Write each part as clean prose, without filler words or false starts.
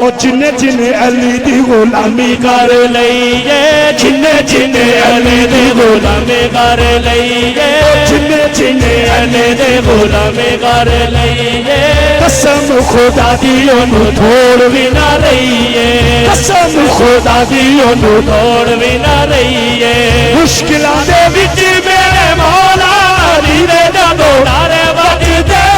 جن جن علی دی غلامی کر لئیے جن جن علی دی غلامی کر لئیے جن جن علی دی غلامی کر لئیے قسم خدا دی انہوں تھوڑ بھی نہ رہیے قسم خدا دی انہوں تھوڑ بھی نہ رہیے مشکلات دے وچ میرے مولا علی دے جدوں نعرے بجدے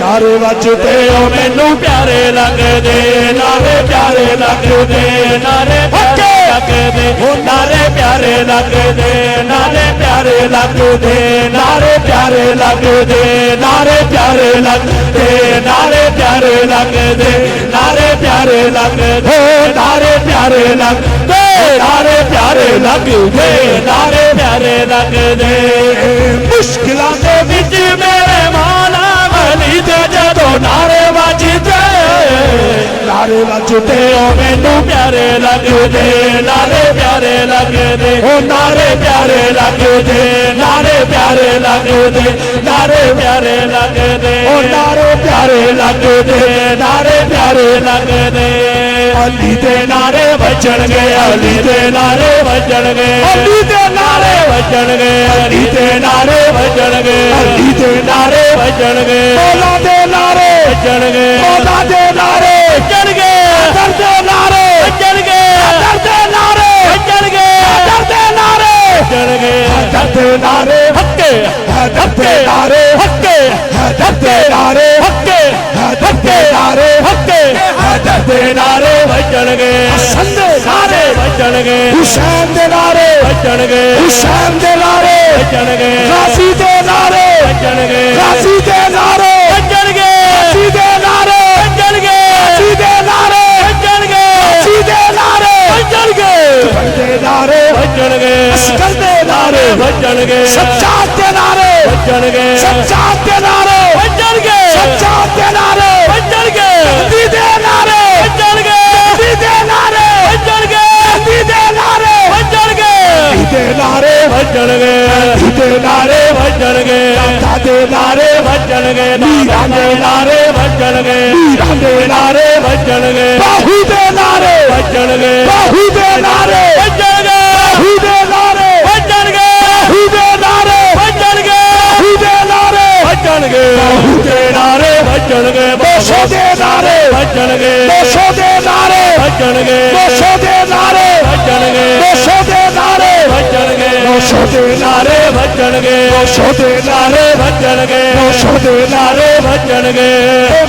نعرے بجدے او مینوں پیارے لگ دے نعرے پیارے لگ دے نعرے پیارے لگ دے نعرے پیارے لگ دے نعرے پیارے لگ دے نعرے پیارے لگ دے نعرے پیارے لگ دے نعرے پیارے لگ دے نعرے پیارے لگ دے نعرے پیارے لگ دے نعرے پیارے لگ دے نعرے پیارے لگ دے مشکلات دے وچ میرے مولا علی دے جدوں نعرے بجدے نعرے بجدے او مینوں پیارے لگ دے نعرے پیارے لگ دے او نعرے پیارے لگ دے نعرے پیارے لگ دے نعرے پیارے لگ دے او نعرے پیارے لگ دے نعرے پیارے لگ دے علی دے نعرے بجن گے علی دے نعرے بجن گے علی دے نعرے بجن گے علی دے نعرے بجن گے علی دے نعرے بجن گے مولا دے نعرے بجن گے مولا دے نعرے بجن گے حیدر دے نعرے بجن گے حیدر دے نعرے بجن گے حیدر دے نعرے بجن گے حیدر دے نعرے حق حیدر دے نعرے حق حیدر دے نعرے حق حیدر دے نعرے حق حیدر دے نعرے بجن گے حسن دے نعرے بجن گے حسین دے نعرے بجن گے حسین دے نعرے بجن گے غازی دے نعرے بجن گے غازی دے نعرے بجن گے غازی دے نعرے بجن گے غازی دے نعرے بجن گے غازی دے نعرے بجن گے بندے نعرے بجن گے عسکر دے نعرے بجن گے سجاد دے نعرے بجن گے سجاد دے نعرے بجن گے سجاد دے نعرے بجن گے غازی دے نعرے بجن گے غازی دے نعرے بجن گے غازی دے نعرے بجن گے دے نعرے بجن گے دے نعرے بجن گے دے نعرے بجن گے دے نعرے بجن گے دے نعرے بجن گے باہو دے نعرے بجن گے باہو دے نعرے بجن گے باہو دے نعرے بجن گے باہو دے نعرے بجن گے باہو دے نعرے بجن گے باہو دے نعرے بجن گے بوشو دے نعرے بجن گے بوشو دے نعرے بجن گے بوشو دے نعرے بجن گے بوشو دے نعرے بجن گے بوشو دے نعرے بجن گے بوشو دے نعرے بجن گے بوشو دے نعرے بجن گے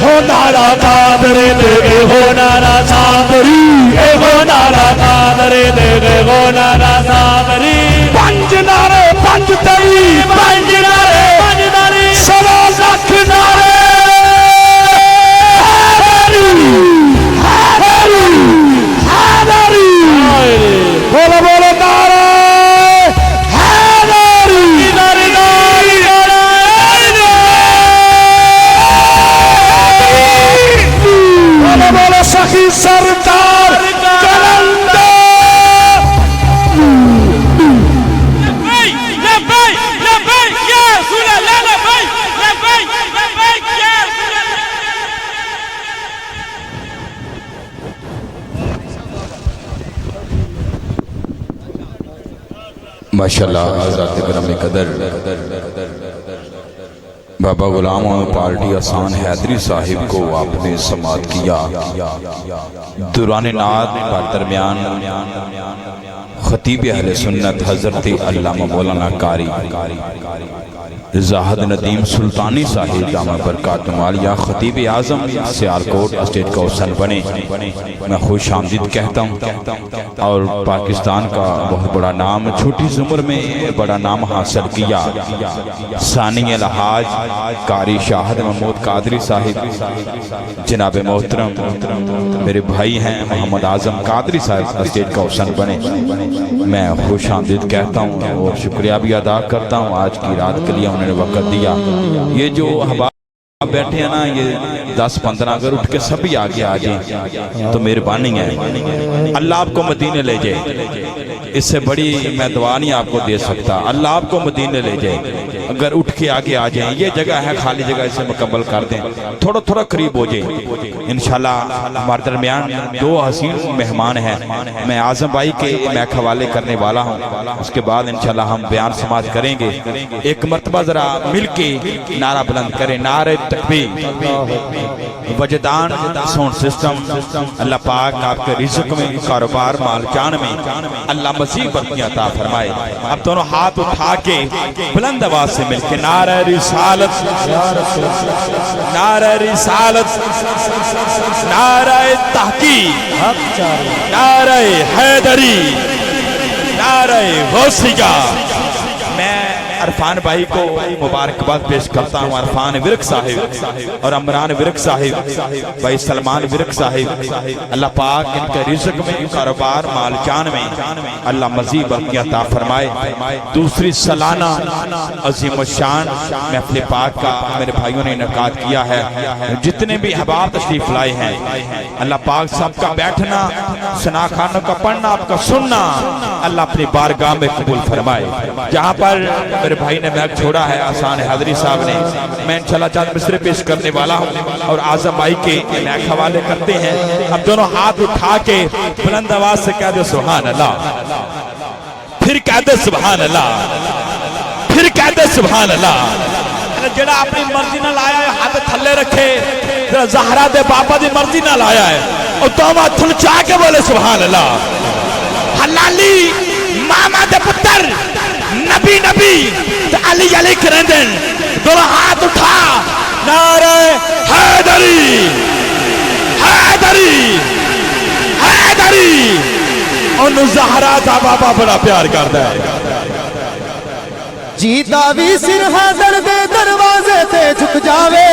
ہو نعرہ قادر دے گے ہو نعرہ صابری ہو نعرہ قادر دے گے ہو نعرہ صابری پنج نعرے پنج تئی پنج نعرے پنج نعرے سوا لاکھ نعرے بولو بولو نعرہ حیدری بولو بولو سخی سردار کلندر ماشاءاللہ حضرت اکرام قدر بابا غلام احمد پارٹی آسان حیدری صاحب کو آپ نے سماعت کیا دوران نعت پر درمیان خطیب اہل سنت حضرت علامہ مولانا قاری زاہد ندیم سلطانی صاحب دامہ برکات مالیہ خطیب اعظم سیالکوٹ اسٹیٹ کوسن بنے میں خوش آمدید کہتا ہوں اور پاکستان کا بہت بڑا نام چھوٹی عمر میں بڑا نام حاصل کیا ثانی الحاج قاری شاہد محمود قادری صاحب جناب محترم میرے بھائی ہیں محمد اعظم قادری صاحب اسٹیٹ کوسن بنے میں خوش آمدید کہتا ہوں اور شکریہ بھی ادا کرتا ہوں آج کی رات کے لیے انہوں نے وقت دیا یہ جو احباب بیٹھے ہیں نا یہ 10-15 اگر اٹھ کے سبھی آگے آجیں تو مہربانی ہے اللہ آپ کو مدینے لے جائے اس سے بڑی میں دعا نہیں آپ کو دے سکتا اللہ آپ کو مدینے لے جائے اگر اٹھ کے آگے آ جائیں، یہ جگہ ہے خالی جگہ، اسے مکمل کر دیں، تھوڑا تھوڑا قریب ہو جائیں۔ انشاءاللہ ہمارے درمیان دو حسین مہمان ہیں، میں اعظم بھائی کے میک حوالے کرنے والا ہوں، اس کے بعد انشاءاللہ ہم بیان سماعت کریں گے۔ ایک مرتبہ ذرا مل کے نعرہ بلند کریں، نعرہ تکبیر۔ وجدان ساؤنڈ سسٹم، اللہ پاک آپ کے رزق میں، کاروبار، مال جان میں اللہ مزید برکیاں عطا فرمائے۔ اب دونوں ہاتھ اٹھا کے بلند آواز سے مل کے نعرہ رسالت، نعرہ رسالت، نعرہ تحقیق، نعرہ حیدری، نعرہ غوثیہ۔ میں عرفان بھائی کو مبارکباد پیش کرتا ہوں، عرفان ورک صاحب اور عمران ورک صاحب، بھائی سلمان ورک صاحب، اللہ پاک ان کے رزق میں، کاروبار، مال جان میں اللہ مزید برکیاں عطا فرمائے۔ دوسری سالانہ عظیم الشان محفل پاک کا میرے بھائیوں نے انعقاد کیا ہے، جتنے بھی احباب تشریف لائے ہیں، اللہ پاک سب کا بیٹھنا، ثنا خوانوں کا پڑھنا، آپ کا سننا اللہ اپنی بارگاہ میں قبول فرمائے۔ جہاں پر میرے بھائی نے میک چھوڑا ہے آسان حیدری صاحب نے، میں انشاءاللہ چند مصرے پیش کرنے والا ہوں اور اعظم بھائی کے میک حوالے کرتے ہیں۔ اب دونوں ہاتھ اٹھا کے بلند آواز سے کہہ دے سبحان اللہ، پھر کہہ دے سبحان اللہ، پھر کہہ دے سبحان اللہ۔ جڑا اپنی مرضی نہ لایا ہے ہاتھ تھلے رکھے، جڑا زہرا دے بابا دی مرضی نہ لایا ہے اور دوما تھلچا کے بولے سبحان اللہ۔ حلالی ماما دے پتر نبی نبی علی علی کرندن، دونوں ہاتھ اٹھا نعرہ حیدری، حیدری، حیدری۔ ان زہرا دا بابا بڑا پیار کرتا ہے۔ جیتا بھی سر حاضر دے دروازے تے جھک جاوے،